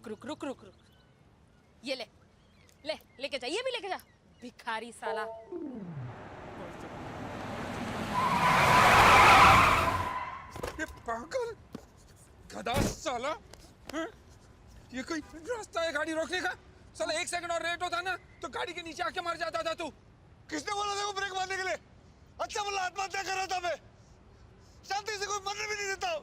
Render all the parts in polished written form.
रुक रुक रुक रुक रुक, ये ले ले, लेके जा, ये भी लेके जा, भिखारी साला। ये पागल गधा साला, ये कोई रास्ता है गाड़ी रोकने का? साला 1 सेकंड और लेट होता ना तो गाड़ी के नीचे आके मर जाता था तू। किसने बोला था वो ब्रेक मारने के लिए? अच्छा बोला आत्महत्या कर रहा था मैं, शांति से कोई मरने भी नहीं देता।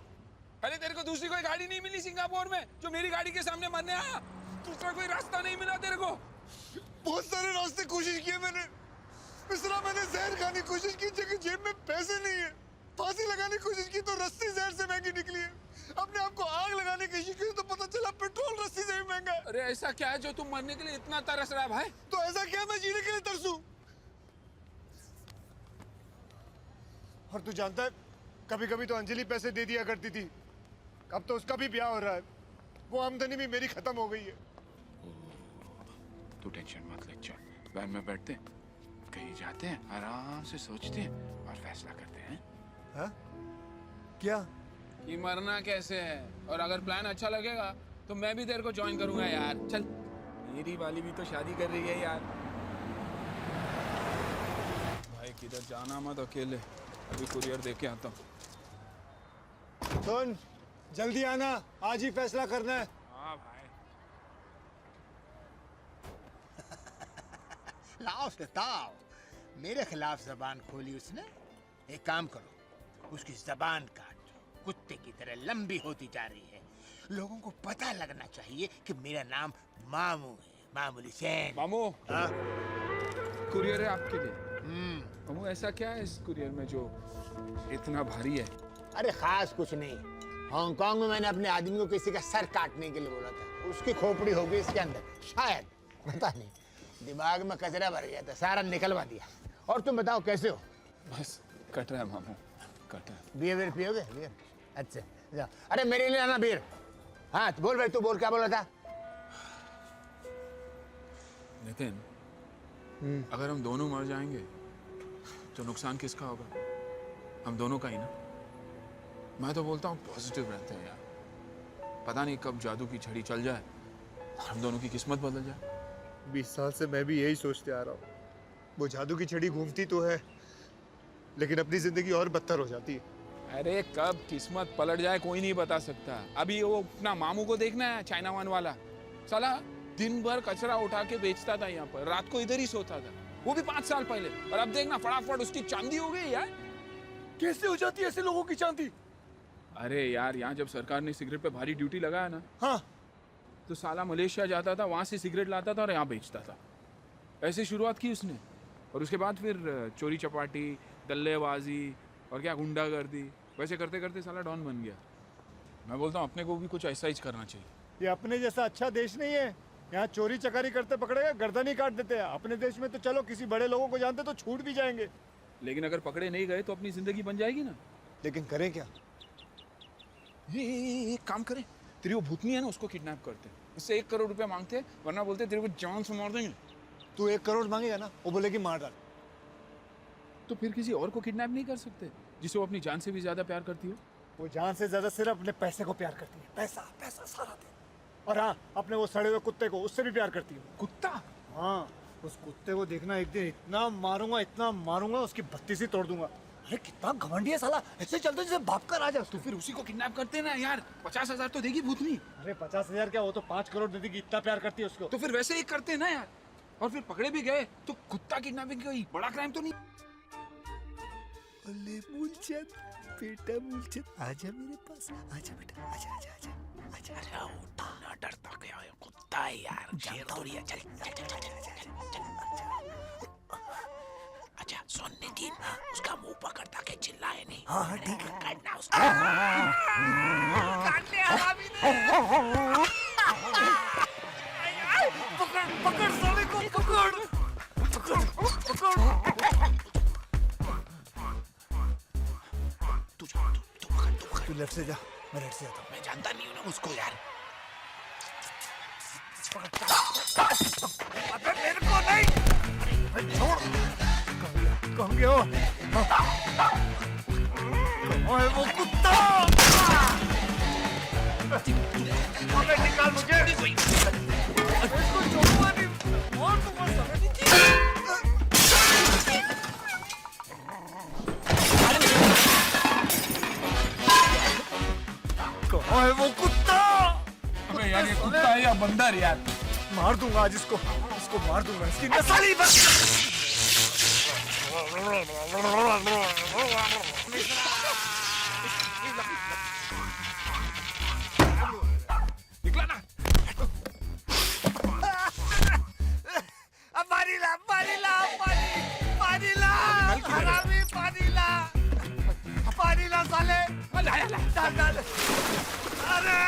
अरे तेरे को दूसरी कोई गाड़ी नहीं मिली सिंगापुर में जो मेरी गाड़ी के सामने मरने आया? दूसरा कोई रास्ता नहीं मिला तेरे को? बहुत सारे रास्ते कोशिश किए मैंने, मिश्रा मैंने जहर खाने की कोशिश की, जबकि जेब में पैसे नहीं है। फांसी लगाने की कोशिश की तो रस्सी जहर से महंगी निकली है। अपने आप को आग लगाने की कोशिश की तो पता चला पेट्रोल रस्सी से भी महंगा है। अरे ऐसा क्या है जो तुम मरने के लिए इतना तरस रहा है भाई? तो ऐसा क्या मैं जीने के लिए तरसूं? और तू जानता है कभी कभी तो अंजलि पैसे दे दिया करती थी, अब तो उसका भी ब्याह हो रहा है, वो आमदनी भी मेरी खत्म हो गई है। तू टेंशन मत ले, चल वैन में बैठते हैं, कहीं जाते हैं, आराम से सोचते हैं और फैसला करते हैं। हाँ? क्या? कि मरना कैसे है, और अगर प्लान अच्छा लगेगा तो मैं भी तेरे को ज्वाइन करूंगा यार। चल, मेरी वाली भी तो शादी कर रही है यार। भाई किधर जाना मत अकेले, अभी कुरियर देके के आता हूँ। सुन, जल्दी आना, आज ही फैसला करना है। हाँ भाई। लाओ बताओ, मेरे खिलाफ जबान खोली उसने। एक काम करो, उसकी जबान काट दो, कुत्ते की तरह लंबी होती जा रही है। लोगों को पता लगना चाहिए कि मेरा नाम मामू है, मामूली सैन। मामू, हाँ? कुरियर है आपके लिए। मामू ऐसा क्या है इस कुरियर में जो इतना भारी है? अरे खास कुछ नहीं, हांगकांग में मैंने अपने आदमी को किसी का सर काटने के लिए बोला था, उसकी खोपड़ी हो गई इसके अंदर, शायद, पता नहीं, दिमाग में कचरा भर गया था, सारा निकलवा दिया। और तुम बताओ कैसे हो? बस कट रहा है मामू, कट रहा है। बियर पियोगे? बियर? अच्छा जाओ। अरे मेरे लिए आना बियर। हाँ बोल भाई, तू बोल, क्या बोला था? नितिन, अगर हम दोनों मर जाएंगे तो नुकसान किसका होगा? हम दोनों का ही ना। मैं तो बोलता हूँ पॉजिटिव रहते हैं यार, पता नहीं कब जादू की छड़ी चल जाए और हम दोनों की किस्मत बदल जाए। 20 साल से मैं भी यही सोचते आ रहा हूँ, वो जादू की छड़ी घूमती तो है लेकिन अपनी जिंदगी और बदतर हो जाती है। अरे कब किस्मत पलट जाए कोई नहीं बता सकता। अभी वो अपना मामू को देखना है, चाइना वन वाला साला दिन भर कचरा उठा के बेचता था यहाँ पर, रात को इधर ही सोता था, वो भी 5 साल पहले। और अब देखना फटाफट उसकी चांदी हो गई यार। कैसे हो जाती है ऐसे लोगों की चांदी? अरे यार, यहाँ जब सरकार ने सिगरेट पे भारी ड्यूटी लगाया ना, हाँ, तो साला मलेशिया जाता था, वहां से सिगरेट लाता था और यहाँ बेचता था। ऐसे शुरुआत की उसने, और उसके बाद फिर चोरी चपाटी, दल्लेबाजी और क्या गुंडागर्दी, वैसे करते करते साला डॉन बन गया। मैं बोलता हूँ अपने को भी कुछ ऐसा ही करना चाहिए। ये अपने जैसा अच्छा देश नहीं है, यहाँ चोरी चकारी करते पकड़ेगा गर्दन ही काट देते हैं। अपने देश में तो चलो किसी बड़े लोगों को जानते तो छूट भी जाएंगे, लेकिन अगर पकड़े नहीं गए तो अपनी जिंदगी बन जाएगी ना। लेकिन करें क्या? ये काम करें, तेरी वो भूतनी है ना, उसको किडनैप करते हैं, इससे 1 करोड़ रुपया मांगते हैं, वरना बोलते तेरे को जान से मार देंगे। तू 1 करोड़ मांगेगा ना, वो बोलेगी मार डाल। तो फिर किसी और को किडनैप नहीं कर सकते जिसे वो अपनी जान से भी ज्यादा प्यार करती हो? वो जान से ज्यादा सिर्फ अपने पैसे को प्यार करती है, पैसा पैसा सारा दिन। और हाँ, अपने वो सड़े हुए कुत्ते को, उससे भी प्यार करती है। कुत्ता? हाँ, उस कुत्ते को देखना, एक दिन इतना मारूंगा उसकी बत्ती सी तोड़ दूंगा। अरे कितना घमंडी है साला, ऐसे चलते जैसे बाप का राजा। तो फिर उसी को किडनैप करते हैं ना यार, 50,000 तो देगी भूतनी। अरे 50,000 क्या, वो तो 5 करोड़ दे देगी, इतना प्यार करती है उसको। तो फिर वैसे ही करते हैं ना यार। और फिर पकड़े भी गए तो कुत्ता किडनैपिंग कोई बड़ा क्राइम तो नहीं। अरे मूलचंद, बेटा मूलचंद, आजा मेरे पास, आजा बेटा, आजा आजा आजा आजा। अरे उठा ना, डरता क्या है, कुत्ता है यार, शेर थोड़ी है। चल चल चल चल चल। अच्छा सुन नितिन, उसका मुंह पकड़ ताकि चिल्लाए नहीं। हाँ ठीक है, काटना उसको। काट लिया हरामी ने। पकड़ पकड़ साले को, पकड़ पकड़ पकड़। तू पकड़। तू लेफ्ट से जा, मैं राइट से आता हूँ। मैं जानता नहीं हूँ ना उसको यार। अबे मेरे को नहीं, छोड़। कहाँ गया? कहाँ है वो कुत्ता? अबे निकाल मुझे। वो कुत्ता! अबे यार ये कुत्ता है या बंदर यार? मार दूंगा आज इसको मार दूंगा, इसकी नस्ल ही बस। निकला ना। अब पानी ला, पानी ला, पानी ला, हरामी, पानी ला साले। डाल। अरे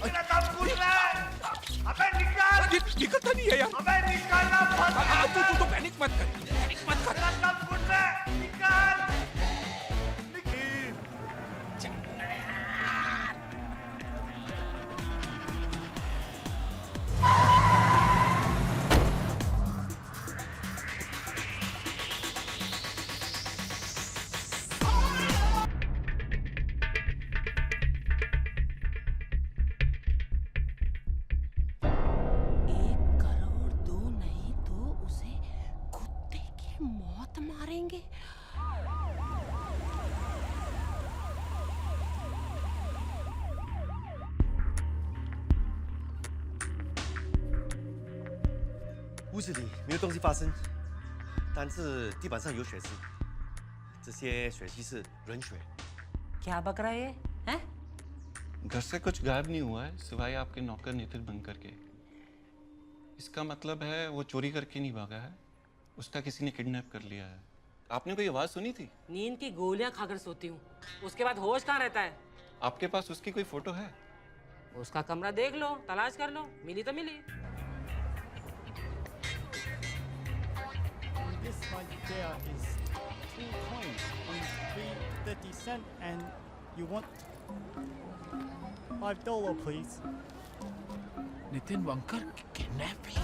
मेरा काम पूछ रहा है। अबे निकाल। निकलता नहीं है यार। अबे निकालना मत। तू पैनिक मत कर। मेरा काम पूछ रहा है। निकाल। मारेंगे।屋子里没有东西发生，但是地板上有血迹，这些血迹是人血。 क्या बक रहा है ये? हैं? घर से कुछ गायब नहीं हुआ है सिवाय आपके नौकर नितिन बनकर के। इसका मतलब है वो चोरी करके नहीं भागा है, उसका किसी ने किडनैप कर लिया है। आपने कोई आवाज सुनी थी? नींद की गोलियां खाकर सोती हूँ, उसके बाद होश कहाँ रहता है? आपके पास उसकी कोई फोटो है? उसका कमरा देख लो, तलाश कर लो, मिली तो मिली। This right there is 2 coins on 3.30 cents, and you want $5, please. Nitin Vankar kidnapping.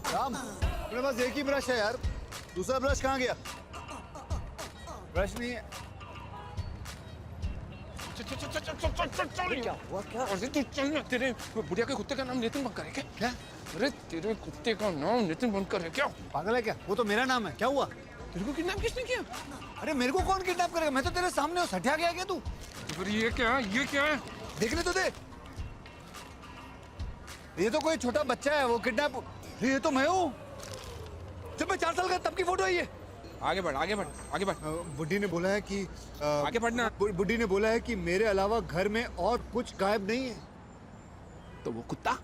Ram, मेरे पास एक ही ब्रश है यार, दूसरा ब्रश कहाँ गया? ब्रश नहीं है। क्या हुआ क्या? अरे तू चल ना, तेरे बुढ़िया के कुत्ते का नाम नितिन बनकर है क्या? क्या? अरे तेरे कुत्ते का नाम नितिन बनकर है क्या? पागल है क्या? वो तो मेरा नाम है, क्या हुआ? तेरे को किडनैप किसने किया? अरे मेरे को कौन किडनैप करेगा? मैं तो तेरे सामने हूँ, सठिया गया क्या तू? फिर ये क्या है? ये क्या है? देखने तो दे। ये तो कोई छोटा बच्चा है, वो किडनैप। ये तो मैं हूँ, जब मैं 4 साल का तब की फोटो है ये। आगे बढ़, आगे बढ़, आगे बढ़। बुड्ढी ने बोला है कि आगे बढ़ना। बुड्ढी ने बोला है कि मेरे अलावा घर में और कुछ गायब नहीं है। तो वो कुत्ता?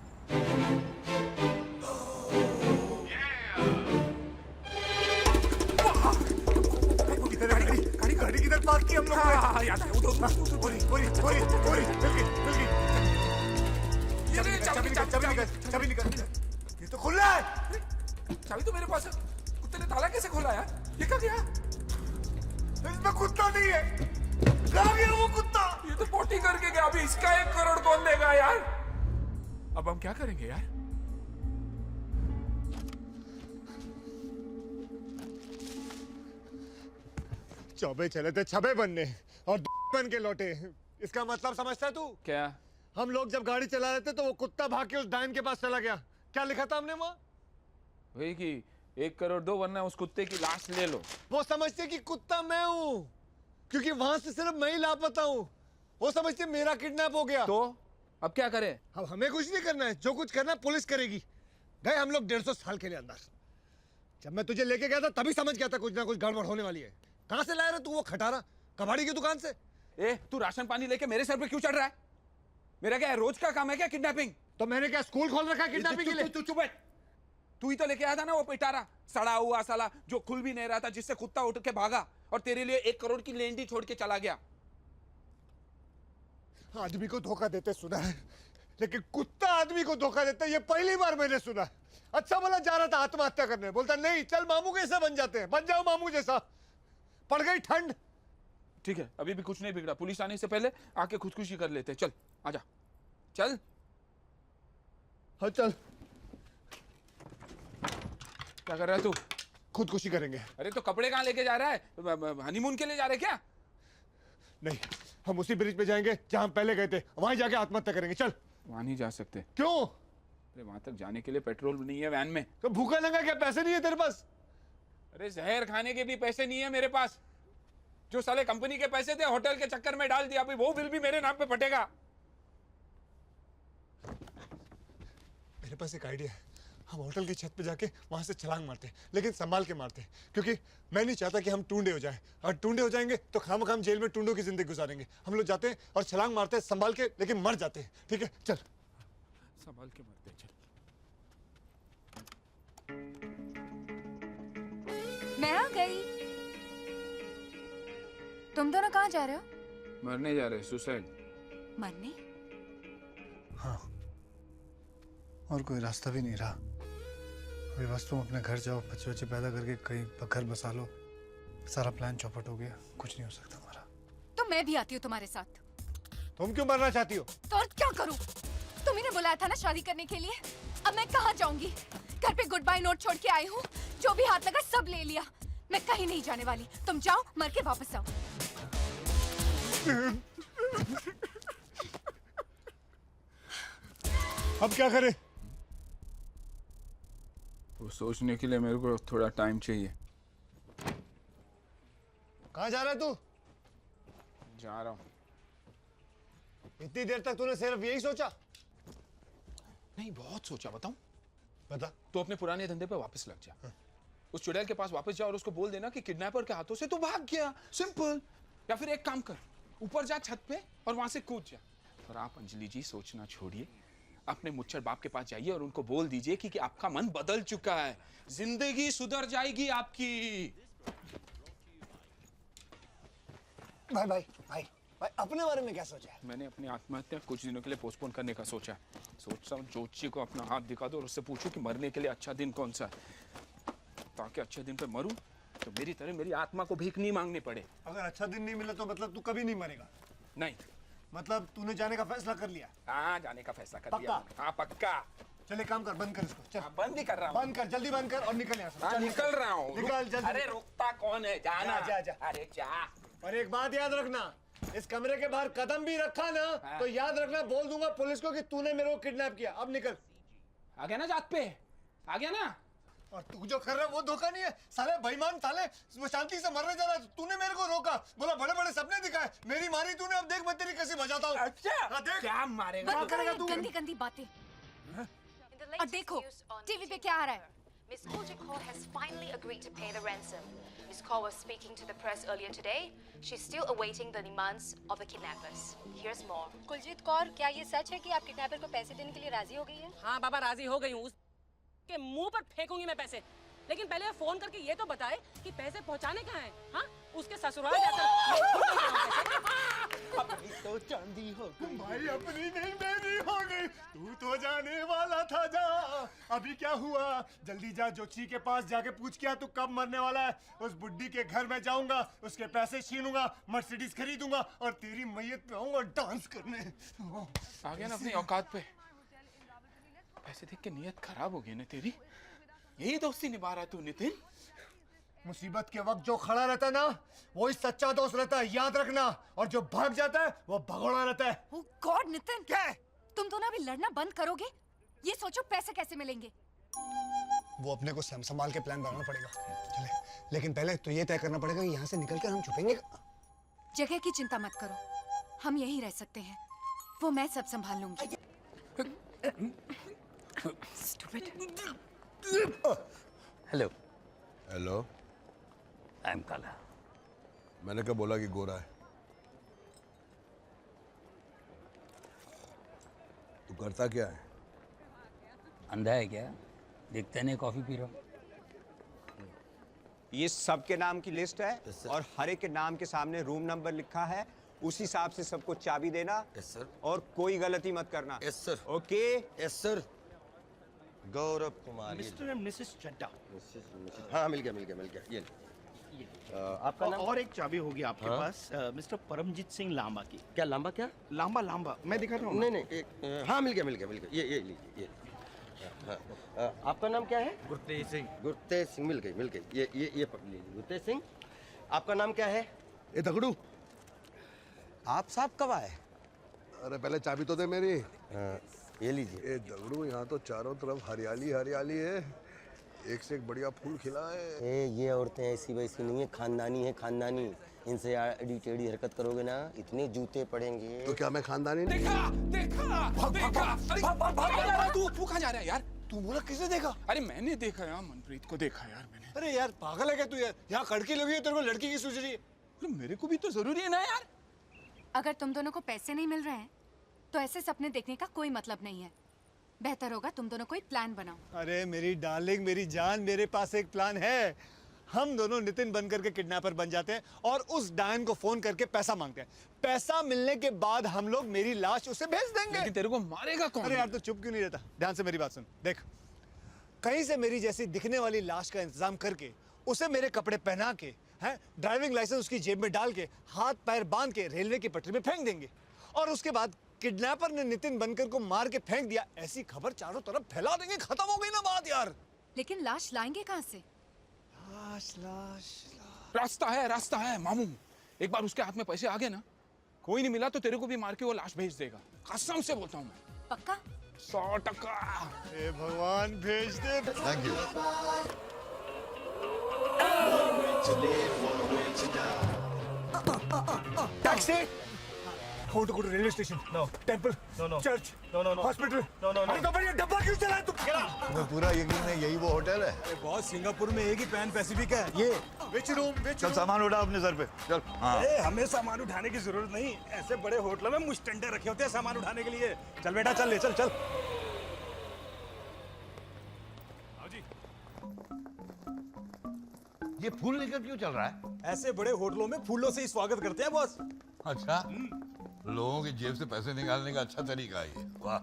गाड़ी किधर पार्क की हम लोग? चाबी निकाल। ये तो खुला है। चाबी तो मेरे पास है। कुत्ते ने ताला कैसे खोला यार? ये क्या गया? इसमें कुत्ता नहीं है। कहाँ गया वो कुत्ता? ये तो पोटी करके गया। अभी इसका 1 करोड़ कौन देगा यार? अब हम क्या करेंगे यार? चौबे चले थे छबे बनने और बन के लौटे। इसका मतलब समझता है तू? क्या? हम लोग जब गाड़ी चला रहे थे तो वो कुत्ता भाग के उस डायन के पास चला गया। क्या लिखा था हमने वहाँ? वही कि 1 करोड़ दो वरना उस कुत्ते की लाश ले लो। वो समझते कि कुत्ता मैं हूँ, क्योंकि वहां से सिर्फ मैं ही लापता हूँ। वो समझते मेरा किडनैप हो गया। तो अब क्या करें? अब हमें कुछ नहीं करना है, जो कुछ करना है पुलिस करेगी। गए हम लोग 150 साल के लिए अंदर। जब मैं तुझे लेके गया था तभी समझ गया था कुछ ना कुछ गड़बड़ होने वाली है। कहाँ से लाया रहा तू वो खटारा? कबाड़ी की दुकान से। ए, तू राशन पानी लेके मेरे सर पे क्यों चढ़ रहा है? मेरा क्या है, रोज का काम है क्या किडनैपिंग? तो मैंने क्या स्कूल खोल रखा है किडनैपिंग के लिए? तू चुप बैठ। तू ही तो लेके आया था ना वो पिटारा, सड़ा हुआ साला जो खुल भी नहीं रहा था, जिससे कुत्ता उठ के भागा और तेरे लिए 1 करोड़ की लेंडी छोड़ के चला गया। आदमी को धोखा देते सुना है, लेकिन कुत्ता आदमी को धोखा देता है ये पहली बार मैंने सुना। अच्छा बोला जा रहा था आत्महत्या करने, बोलता नहीं चल मामू कैसे बन जाते हैं, बन जाओ मामू जैसा। पड़ गई ठंड। ठीक है, अभी भी कुछ नहीं बिगड़ा। पुलिस आने से पहले आके खुदकुशी कर लेते। चल आजा, चल। हाँ चल। क्या कर रहा है तू? खुदकुशी करेंगे। अरे तो कपड़े कहाँ लेके जा रहा है? हनीमून के लिए जा रहे क्या? नहीं, हम उसी ब्रिज पे जाएंगे जहां हम पहले गए थे, वहीं जाके आत्महत्या करेंगे। चल। वहां नहीं जा सकते। क्यों? अरे वहां तक जाने के लिए पेट्रोल नहीं है वैन में। तो भूखा लगा क्या? पैसे नहीं है तेरे पास? अरे जहर खाने के भी पैसे नहीं है मेरे पास। जो साले कंपनी के पैसे थे होटल के चक्कर में डाल दिया, अभी वो बिल भी मेरे नाम पे फटेगा। मेरे पास एक आइडिया है। हम होटल की छत पे जाके वहां से छलांग मारते हैं, लेकिन संभाल के मारते हैं, क्योंकि मैं नहीं चाहता कि हम टूंडे हो जाएं। और टूंडे हो जाएंगे तो खामखाम जेल में टूंडों की जिंदगी गुजारेंगे। हम लोग जाते हैं और छलांग मारते हैं संभाल के, लेकिन मर जाते हैं। ठीक है, चल। संभाल के मरते हैं, चल। मैं आ गई। तुम दोनों कहाँ जा रहे हो? मरने जा रहे, सुसाइड। मरने? हाँ, और कोई रास्ता भी नहीं रहा। अभी बस तुम अपने घर जाओ, बच्चे बच्चे पैदा करके कहीं घर बसा लो। सारा प्लान चौपट हो गया, कुछ नहीं हो सकता हमारा। तो मैं भी आती हूँ तुम्हारे साथ। तुम क्यों मरना चाहती हो? तो और क्या करूँ? तुम्ही ने बुलाया था ना शादी करने के लिए। अब मैं कहाँ जाऊंगी? घर पे गुड बाय नोट छोड़ के आई हूँ। जो भी हाथ लगा सब ले लिया। मैं कहीं नहीं जाने वाली। तुम जाओ, मर के वापस आओ। अब क्या करें? वो सोचने के लिए मेरे को थोड़ा टाइम चाहिए। कहाँ जा रहा है तू? जा रहा हूँ। इतनी देर तक तूने सिर्फ यही सोचा? नहीं, बहुत सोचा। बताऊं? बता। तो अपने पुराने धंधे पे वापस लग जा। उस चुड़ैल के पास वापस जा और उसको बोल देना कि किडनैपर के हाथों से तू भाग गया। सिंपल। या फिर एक काम कर, ऊपर जा छत पे और वहां से कूद जा। और आप अंजलि जी सोचना छोड़िए, अपने मुच्छर बाप के पास जाइए और उनको बोल दीजिए कि आपका मन बदल चुका है, जिंदगी सुधर जाएगी आपकी। भाई भाई भाई भाई, अपने बारे में क्या सोचा है? मैंने अपनी आत्महत्या कुछ दिनों के लिए पोस्टपोन करने का सोचा। सोच रहा हूँ ज्योतिषी को अपना हाथ दिखा दो और उससे पूछूं कि मरने के लिए अच्छा दिन कौन सा है, ताकि अच्छे दिन पे मरूं तो मेरी तरह मेरी आत्मा को भीख नहीं मांगनी पड़े। अगर अच्छा दिन नहीं मिला तो मतलब तू कभी नहीं मरेगा? नहीं। मतलब तूने जाने का फैसला कर लिया? हाँ, जाने का फैसला कर लिया। हाँ, पक्का। चल एक काम कर, बंद कर इसको। चल। हाँ, बंद ही कर रहा हूँ। बंद कर, जल्दी बंद कर और निकल यहाँ से। हाँ, निकल रहा हूँ। निकल जल्दी। अरे रुकता कौन है? जाना। जा, जा। अरे जा। और एक बात याद रखना, इस कमरे के बाहर कदम भी रखा ना तो याद रखना, बोल दूंगा पुलिस को कि तूने मेरे को किडनैप किया। अब निकल। आ गया ना जात पे? आ गया ना? और तू जो कर रहा है वो धोखा नहीं है साले, बेईमान साले। वो शांति से मरने जा रहा है, तूने मेरे को रोका, बोला बड़े बड़े सपने दिखाए, मेरी मारी तूने। अब देख मैं तेरी कैसी बजाता हूँ। अच्छा, देख क्या मारेगा? बंद करो ये गंदी गंदी बातें। और देखो टीवी पे क्या आ रहा है। Miss Kuljit Kaur has finally agreed to pay the ransom. Miss Kaur was speaking to the press earlier today. She's still awaiting the demands of the kidnappers. Here's more. Kuljeet Kaur, क्या ये सच है कि आप किडनैपर को पैसे देने के लिए राजी हो गई हैं? हाँ बाबा, राजी हो गई हूँ। उसके मुंह पर फेंकूंगी मैं पैसे, लेकिन पहले फोन करके ये तो बताए कि पैसे पहुंचाने कहाँ हैं? हाँ, उसके ससुराल जाकर। अपनी तो चांदी हो गई भाई, अपनी नहीं मेरी हो गई। तू तो जाने वाला था, जा। अभी क्या हुआ? जल्दी जा ज्योतिषी के पास जाके पूछ क्या तू कब मरने वाला है। उस बुड्ढी के घर में जाऊंगा, उसके पैसे छीनूंगा, मर्सिडीज खरीदूंगा और तेरी मैयत पे आऊंगा डांस करने। आ गया ना अपनी औकात पे। पैसे देख के नीयत खराब हो गई ना तेरी। यही दोस्ती निभा रहा तू नितिन? मुसीबत के वक्त जो खड़ा रहता है ना, वो ही सच्चा दोस्त रहता है, याद रखना। और जो भाग जाता है वो भगोड़ा रहता है। ओह गॉड नितिन, क्या? तुम दोनों अभी लड़ना बंद करोगे? ये सोचो पैसे कैसे मिलेंगे। वो अपने को संभाल के प्लान बनाना पड़ेगा। चले, लेकिन पहले तो ये तय करना पड़ेगा कि यहाँ से निकलकर हम छुपेंगे। जगह की चिंता मत करो, हम यहीं रह सकते हैं। वो मैं सब संभाल लूंगी। हेलो। हेलो। आई एम काला। मैंने क्या बोला कि गोरा है? तू करता क्या है? अंधा है क्या? दिखते नहीं कॉफी पी रहा हूँ। ये सबके नाम की लिस्ट है और हर एक के नाम के सामने रूम नंबर लिखा है। उस हिसाब से सबको चाबी देना। Yes sir. और कोई गलती मत करना। Yes sir. Okay? Yes sir. Gaurav Kumar. Mr and Mrs Chadha. हाँ, मिल गया ये आपका नाम? और एक चाबी होगी आपके पास मिस्टर परमजीत सिंह लांबा की। क्या लांबा? क्या लांबा मैं दिखा रहा हूँ। नहीं, हाँ मिल गया ये लीजिए। हाँ, आपका नाम क्या है? गुरतेज सिंह। गुरतेज सिंह, मिल गई। ये पकड़ लीजिए गुरतेज सिंह। आपका नाम क्या है? ए तगड़ू, आप साहब कब आए? अरे पहले चाबी तो दे मेरी। ये लीजिए। ए दगड़ू, यहाँ तो चारों तरफ हरियाली हरियाली है, एक से एक बढ़िया फूल खिला है। ए ये औरतें ऐसी वैसी नहीं है, खानदानी है खानदानी। इनसे एडी टेढ़ी हरकत करोगे ना, इतने जूते पड़ेंगे। तो क्या मैं खानदानी नहीं? देखा देखा देखा। तू कहाँ जा रहा है यार? तू बोला किसे देखा? अरे मैंने देखा यार, मनप्रीत को देखा यार मैंने। अरे यार पागल है क्या तू यार? यहाँ खड़की लगी है, तेरे को लड़की की सूझ रही है? अरे मेरे को भी तो जरूरी है ना यार। अगर तुम दोनों को पैसे नहीं मिल रहे हैं तो ऐसे सपने देखने का कोई मतलब नहीं है। बेहतर होगा तुम दोनों कोई प्लान बनाओ। अरे मेरी डार्लिंग, मेरी जान, मेरे पास एक प्लान है। हम दोनों नितिन बन करके किडनैपर बन जाते हैं और उस डायन को फोन करके पैसा मांगते हैं। पैसा मिलने के बाद हम लोग मेरी लाश उसे भेज देंगे। लेकिन तेरे को मारेगा कौन? अरे यार तो चुप क्यों नहीं रहता? ध्यान से मेरी बात सुन। देख, कहीं से मेरी जैसी दिखने वाली लाश का इंतजाम करके उसे मेरे कपड़े पहना के, हैं, ड्राइविंग लाइसेंस उसकी जेब में डाल के, हाथ पैर बांध के रेलवे की पटरी में फेंक देंगे। और उसके बाद किडनैपर ने नितिन बनकर को मार के फेंक दिया, ऐसी खबर चारों तरफ फैला देंगे। खत्म हो गई ना बात यार। लेकिन लाश लाएंगे कहाँ से? रास्ता है मामू। एक बार उसके हाथ में पैसे आ गए ना, कोई नहीं मिला तो तेरे को भी मार के वो लाश भेज देगा। कसम से बोलता हूँ मैं। पक्का? 100%। हे भगवान, भेज दे। Thank you. Taxi. How to go to railway station? No. Temple? No. Church? No. Hospital? No. अरे तो फिर ये डब्बा क्यों चला है तू? तुम्हें पूरा यकीन है यही वो होटल है? अरे बहुत, सिंगापुर में एक ही पैन पैसिफिक है। ये विच रूम? चल सामान उठा अपने सर पे, चल। हाँ। अरे हमें सामान उठाने की जरूरत नहीं, ऐसे बड़े होटलों में मुस्टंडे रखे होते हैं सामान उठाने के लिए। चल बेटा, चल ले, चल। ये फूल लेकर क्यों चल रहा है? ऐसे बड़े होटलों में फूलों से ही स्वागत करते हैं बॉस। अच्छा, लोगों की जेब से पैसे निकालने का अच्छा तरीका है ये। वाह।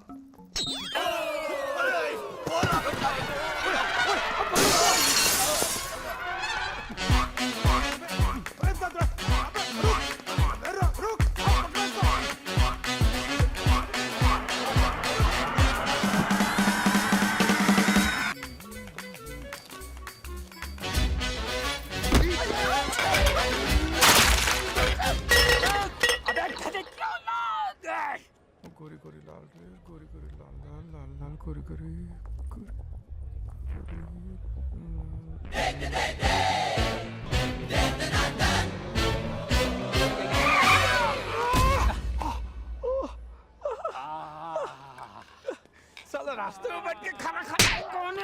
गोरी गोरी लाल रे, गोरी गोरी लाल लाल लाल लाल, गोरी गोरी साला रास्ते में बैठ के खाना खाता है कौन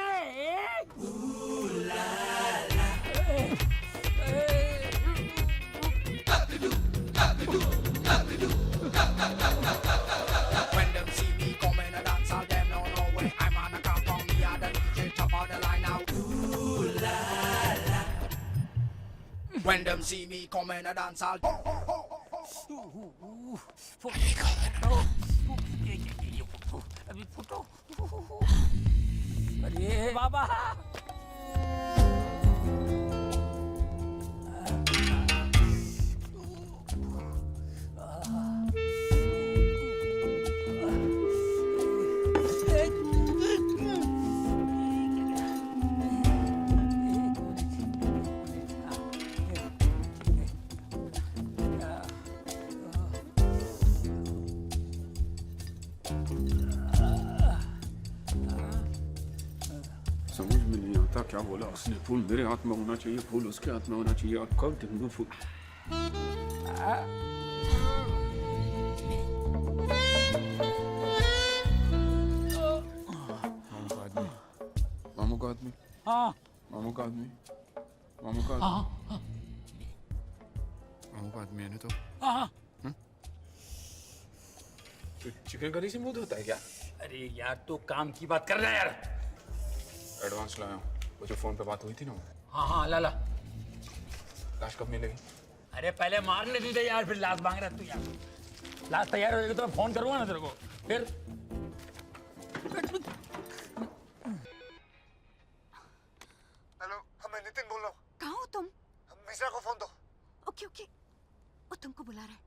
When them see me coming a dance, all them know no way. I'm on a compound, me and the DJ top of the line now. Ooh la la. When them see me coming a dance, all. अभी फुटो। अरे बाबा। समझ में नहीं आता क्या बोला उसने। फूल मेरे हाथ में होना चाहिए, फूल उसके हाथ में होना चाहिए, और कब दूंगा फूल? मामू का आदमी। हाँ। मामू का आदमी। मामू का आदमी है ना तो? हाँ। तो चिकन करी से मुंह धोता है क्या? अरे यार तू काम की बात कर रहा है यार। एडवांस लाया हूँ, वो जो फोन पे बात हुई थी ना। हाँ ला लाश कब मिलेगी? अरे पहले मारने दी यार, फिर लाश मांग रहा है तू यार। लाश तैयार हो जाएगी तो मैं फोन करूंगा ना तेरे को फिर। हेलो, मैं नितिन बोल रहा हूँ। कहाँ हो तुम? मिश्रा को फोन दो। ओके वो तुमको बुला रहा है।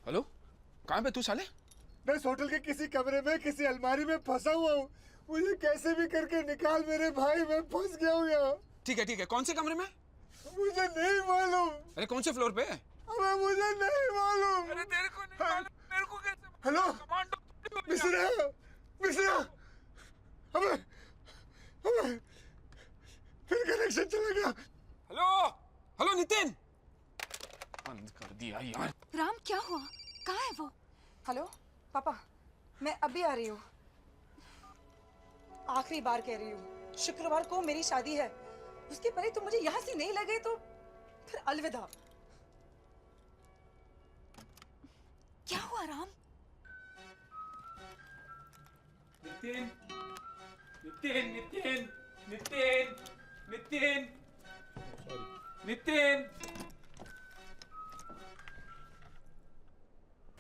हेलो, कहाँ पे तू साले? मैं इस होटल के किसी कमरे में किसी अलमारी में फंसा हुआ हूँ। मुझे कैसे भी करके निकाल मेरे भाई, मैं फंस गया हूँ यहाँ। ठीक है, कौन से कमरे में? मुझे नहीं मालूम। अरे कौन से फ्लोर पे? अबे मुझे नहीं मालूम। अरे तेरे को नहीं मालूम, मेरे को कैसे? हेलो, कमांडो राम क्या हुआ? कहाँ है वो? हेलो पापा, मैं अभी आ रही हूँ। आखिरी बार कह रही हूँ, शुक्रवार को मेरी शादी है। उसके पहले तुम मुझे यहाँ से नहीं लगे तो फिर अलविदा। क्या हुआ राम? नितिन, नितिन, नितिन, नितिन, नितिन, नितिन।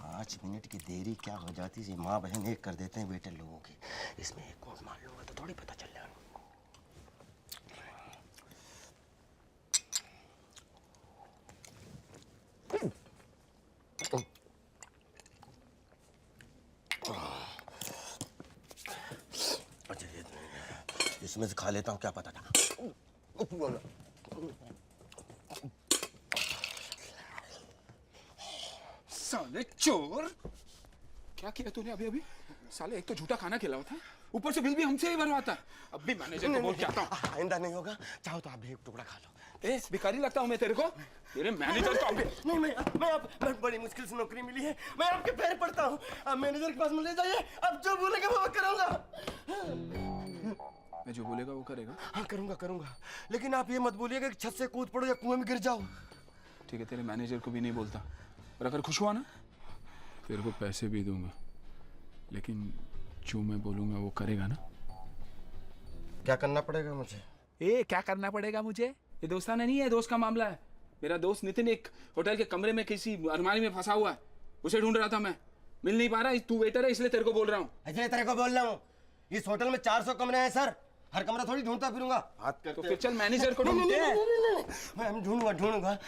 5 मिनट की देरी क्या हो जाती है, माँ बहन एक कर देते हैं बेटे लोगों की। इसमें एक कोट मार लूंगा तो थोड़ी पता चल जाएगा। अच्छा इसमें से खा लेता हूँ, क्या पता था। साले चोर! क्या किया तूने अभी अभी? साले एक तो झूठा खाना खिलाया था, ऊपर से बिल भी हमसे ही भरवाता। अब भी मैनेजर को बोल के आता हूँ। आइंदा नहीं होगा, चाहो तो आप भी एक टुकड़ा खा लो। ए, भिखारी लगता हूँ मैं तेरे को? तेरे मैनेजर को अभी नहीं, मैं बड़ी मुश्किल से नौकरी मिली है। मैं आपके पैर पड़ता हूँ, आप मैनेजर के पास में ले जाइए। अब जो बोलेगा वो करूँगा। मैं जो बोलेगा वो करेगा? हाँ करूँगा, लेकिन आप ये मत बोलिएगा कि छत से कूद पड़ो या कुएं में गिर जाओ। ठीक है, तेरे मैनेजर को भी नहीं बोलता, और अगर खुश हुआ ना तेरे को पैसे भी दूंगा, लेकिन जो मैं बोलूंगा वो करेगा ना? क्या करना पड़ेगा मुझे? क्या करना पड़ेगा मुझे? ये दोस्ताना नहीं है, दोस्त का मामला है। मेरा दोस्त नितिन एक होटल के कमरे में किसी अलमारी में फंसा हुआ है, उसे ढूंढ रहा था मैं, मिल नहीं पा रहा। तू वेटर है इसलिए तेरे को बोल रहा हूँ। इसलिए तेरे को बोल रहा हूँ। इस होटल में 400 कमरे हैं सर, हर कमरा थोड़ी ढूंढता फिरूंगा। हाथ करते तो फिर चल मैनेजर को ढूंढते हैं। मैं ढूंढूंगा।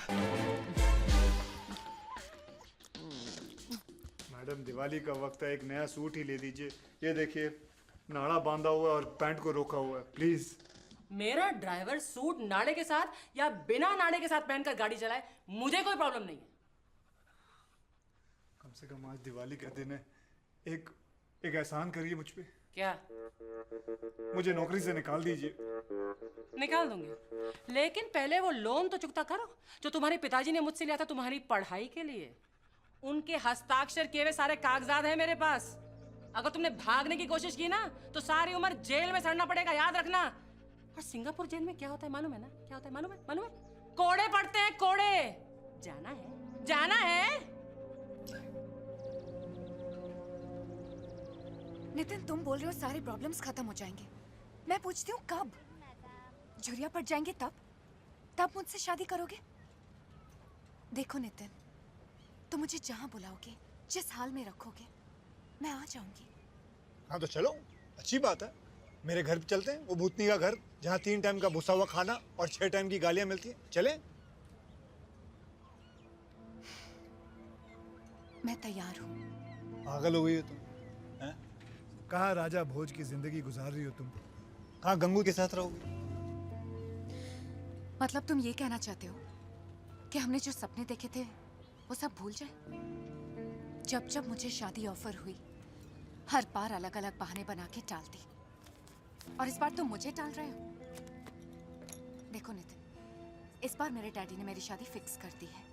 मैडम दिवाली का वक्त है, एक नया सूट ही ले दीजिए। ये देखिए नाड़ा बांधा हुआ है और पैंट को रोका हुआ है, प्लीज। मेरा ड्राइवर सूट नाड़े के साथ या बिना नाड़े के साथ पहनकर गाड़ी चलाए, मुझे कोई प्रॉब्लम नहीं है। कम से कम आज दिवाली का दिन है, एक एहसान करिए मुझ पे। क्या? मुझे नौकरी से निकाल दीजिए। निकाल दूंगी, लेकिन पहले वो लोन तो चुकता करो जो तुम्हारे पिताजी ने मुझसे लिया था तुम्हारी पढ़ाई के लिए। उनके हस्ताक्षर किए हुए सारे कागजात हैं मेरे पास। अगर तुमने भागने की कोशिश की ना तो सारी उम्र जेल में सड़ना पड़ेगा, याद रखना। और सिंगापुर जेल में क्या होता है मालूम है ना? क्या होता है मालूम है? कोड़े पड़ते हैं, कोड़े। जाना है। नितिन तुम बोल रहे हो सारे प्रॉब्लम्स खत्म हो जाएंगे, मैं पूछती हूँ कब? झुर्रिया पड़ जाएंगे तब मुझसे शादी करोगे? देखो नितिन, तुम मुझे जहाँ बुलाओगे, जिस हाल में रखोगे, मैं आ जाऊंगी। हाँ तो चलो, अच्छी बात है। मेरे घर पे चलते हैं, वो भूतनी का घर, जहाँ 3 टाइम का भूसा हुआ खाना और 6 टाइम की गालियां मिलती हैं। चले? मैं तैयार हूँ। पागल हो गई हो तुम? कहाँ राजा भोज की जिंदगी गुजार रही हो तुम? कहाँ गंगू के साथ रहोगे? मतलब तुम ये कहना चाहते हो कि हमने जो सपने देखे थे वो सब भूल जाए? जब मुझे शादी ऑफर हुई, हर बार अलग अलग बहाने बना के टाल दी, और इस बार तुम मुझे टाल रहे हो। देखो नितिन, इस बार मेरे डैडी ने मेरी शादी फिक्स कर दी है।